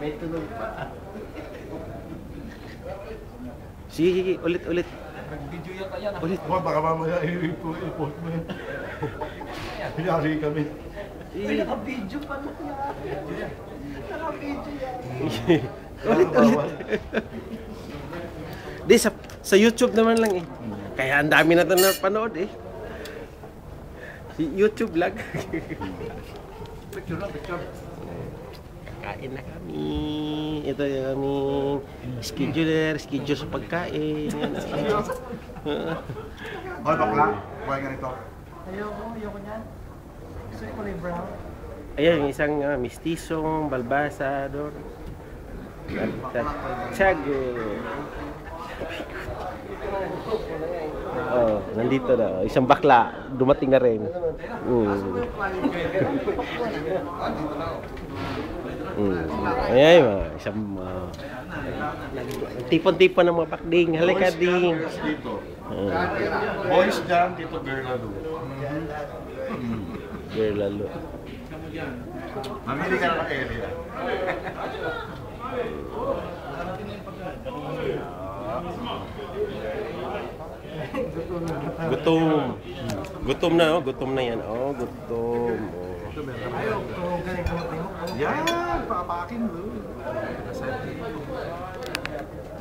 May tunog pa. Sige, ulit. Nag-video yan kaya na. Ulit. Baka mamaya i-post mo yan. Pinari kami. May naka-video pa na yan. Naka-video yan. Ulit. Di, sa YouTube naman lang eh. Kaya ang dami na ito napanood eh. YouTube vlog. Picture na, picture. Kakain na kami. Ito yung aming schedule sa pagkain. Hoy, bakla. Kuha nga nito. Ayoko niyan. Gusto ko kulay brown. Ayan, yung isang mistisong balbasador. Tiago. Oh, nandito na. Isang bakla. Dumating na rin. Ayan, isang tipon-tipon ng mga bakding. Halika, ding. Dito. Boys dyan, dito girl lalo. Girl lalo. Mamili ka na ng area. Gutom na, oh. Gutom na yan. Oh, gutom. Ayoko, ganito. Yan, papakin mo.